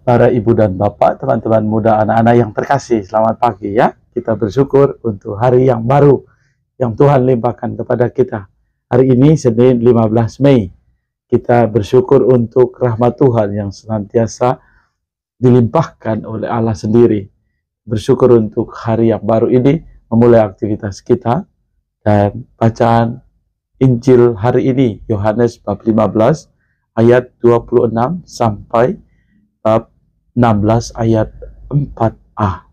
Para ibu dan bapak, teman-teman muda, anak-anak yang terkasih, selamat pagi ya. Kita bersyukur untuk hari yang baru yang Tuhan limpahkan kepada kita. Hari ini Senin 15 Mei. Kita bersyukur untuk rahmat Tuhan yang senantiasa dilimpahkan oleh Allah sendiri. Bersyukur untuk hari yang baru ini, memulai aktivitas kita. Dan bacaan Injil hari ini, Yohanes bab 15 ayat 26 sampai bab 16 ayat 4a.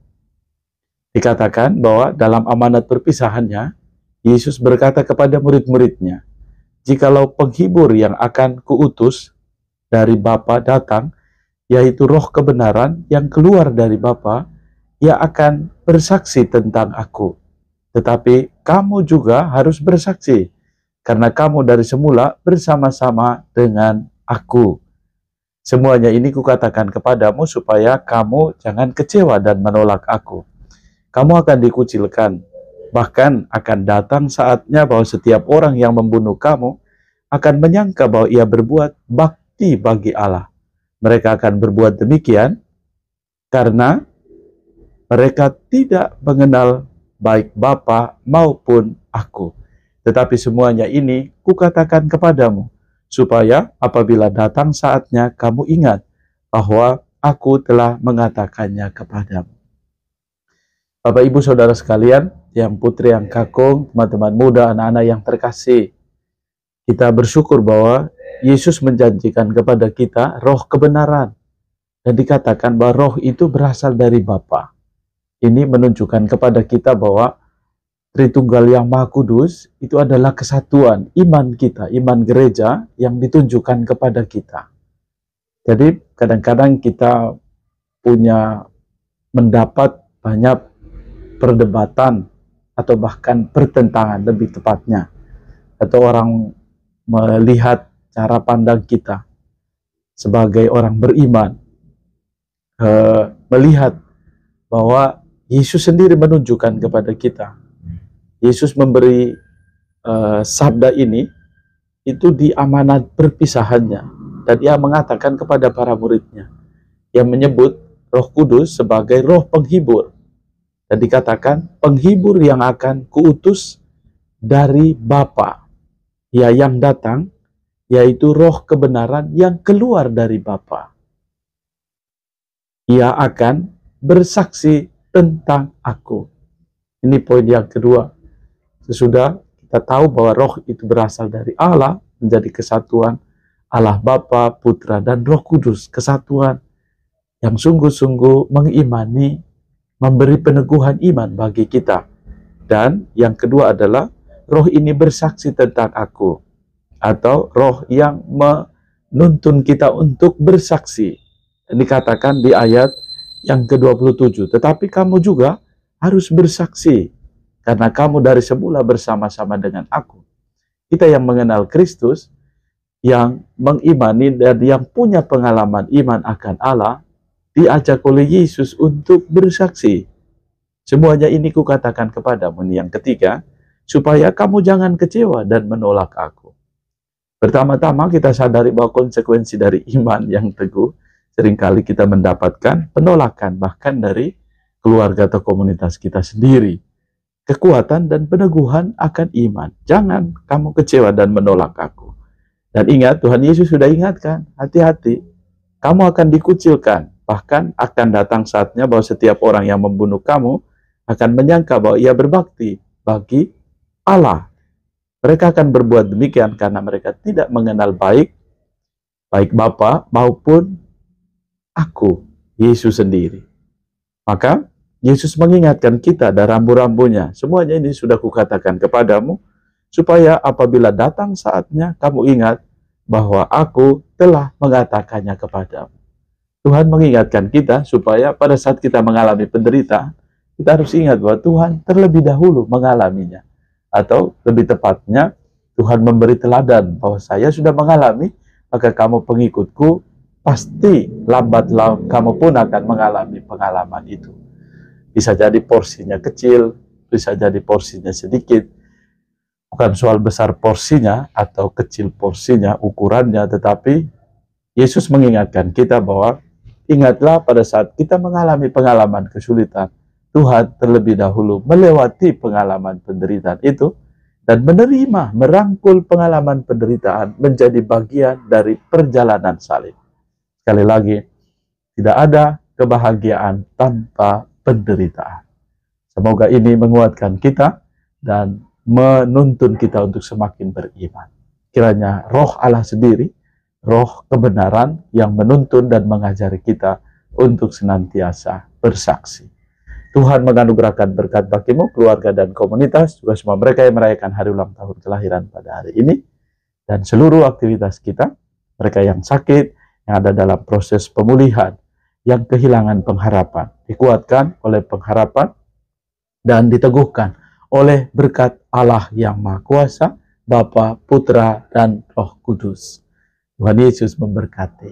Dikatakan bahwa dalam amanat perpisahannya, Yesus berkata kepada murid-muridnya, "Jikalau penghibur yang akan kuutus dari Bapa datang, yaitu roh kebenaran yang keluar dari Bapa, ia akan bersaksi tentang aku. Tetapi kamu juga harus bersaksi, karena kamu dari semula bersama-sama dengan aku. Semuanya ini kukatakan kepadamu supaya kamu jangan kecewa dan menolak aku. Kamu akan dikucilkan, bahkan akan datang saatnya bahwa setiap orang yang membunuh kamu akan menyangka bahwa ia berbuat bakti bagi Allah. Mereka akan berbuat demikian karena mereka tidak mengenal baik Bapa maupun aku. Tetapi semuanya ini kukatakan kepadamu, supaya apabila datang saatnya kamu ingat bahwa aku telah mengatakannya kepadamu." Bapak, Ibu, Saudara sekalian, yang putri, yang kakung, teman-teman muda, anak-anak yang terkasih, kita bersyukur bahwa Yesus menjanjikan kepada kita roh kebenaran. Dan dikatakan bahwa roh itu berasal dari Bapa. Ini menunjukkan kepada kita bahwa Tritunggal yang Maha Kudus itu adalah kesatuan iman kita, iman gereja yang ditunjukkan kepada kita. Jadi kadang-kadang kita mendapat banyak perdebatan atau bahkan pertentangan lebih tepatnya. Atau orang melihat cara pandang kita sebagai orang beriman, melihat bahwa Yesus sendiri menunjukkan kepada kita. Yesus memberi sabda ini itu di amanat perpisahannya, dan ia mengatakan kepada para muridnya, yang menyebut Roh Kudus sebagai roh penghibur, dan dikatakan penghibur yang akan kuutus dari Bapa, ya yang datang, yaitu roh kebenaran yang keluar dari Bapa. Ia akan bersaksi tentang aku. Ini poin yang kedua. Sesudah kita tahu bahwa roh itu berasal dari Allah, menjadi kesatuan Allah Bapa, Putra, dan Roh Kudus, kesatuan yang sungguh-sungguh mengimani, memberi peneguhan iman bagi kita. Dan yang kedua adalah roh ini bersaksi tentang aku, atau roh yang menuntun kita untuk bersaksi. Dikatakan di ayat yang ke-27, tetapi kamu juga harus bersaksi, karena kamu dari semula bersama-sama dengan aku. Kita yang mengenal Kristus, yang mengimani dan yang punya pengalaman iman akan Allah, diajak oleh Yesus untuk bersaksi. Semuanya ini kukatakan kepadamu. Yang ketiga, supaya kamu jangan kecewa dan menolak aku. Pertama-tama kita sadari bahwa konsekuensi dari iman yang teguh, seringkali kita mendapatkan penolakan bahkan dari keluarga atau komunitas kita sendiri. Kekuatan dan peneguhan akan iman. Jangan kamu kecewa dan menolak aku. Dan ingat, Tuhan Yesus sudah ingatkan, hati-hati, kamu akan dikucilkan. Bahkan akan datang saatnya bahwa setiap orang yang membunuh kamu akan menyangka bahwa ia berbakti bagi Allah. Mereka akan berbuat demikian karena mereka tidak mengenal baik Bapa maupun aku, Yesus sendiri. Maka Yesus mengingatkan kita dan rambu-rambunya. Semuanya ini sudah kukatakan kepadamu, supaya apabila datang saatnya, kamu ingat bahwa aku telah mengatakannya kepadamu. Tuhan mengingatkan kita supaya pada saat kita mengalami penderitaan, kita harus ingat bahwa Tuhan terlebih dahulu mengalaminya. Atau lebih tepatnya, Tuhan memberi teladan bahwa saya sudah mengalami, maka kamu pengikutku, pasti lambat laun kamu pun akan mengalami pengalaman itu. Bisa jadi porsinya kecil, bisa jadi porsinya sedikit. Bukan soal besar porsinya atau kecil porsinya, ukurannya, tetapi Yesus mengingatkan kita bahwa Ingatlah pada saat kita mengalami pengalaman kesulitan, Tuhan terlebih dahulu melewati pengalaman penderitaan itu dan menerima, merangkul pengalaman penderitaan menjadi bagian dari perjalanan salib. Sekali lagi, tidak ada kebahagiaan tanpa penderitaan. Semoga ini menguatkan kita dan menuntun kita untuk semakin beriman. Kiranya Roh Allah sendiri, Roh kebenaran yang menuntun dan mengajari kita untuk senantiasa bersaksi. Tuhan menganugerahkan berkat bagimu, keluarga dan komunitas, juga semua mereka yang merayakan hari ulang tahun kelahiran pada hari ini, dan seluruh aktivitas kita, mereka yang sakit, yang ada dalam proses pemulihan, yang kehilangan pengharapan, dikuatkan oleh pengharapan, dan diteguhkan oleh berkat Allah yang Maha Kuasa, Bapa, Putra, dan Roh Kudus. Tuhan Yesus memberkati.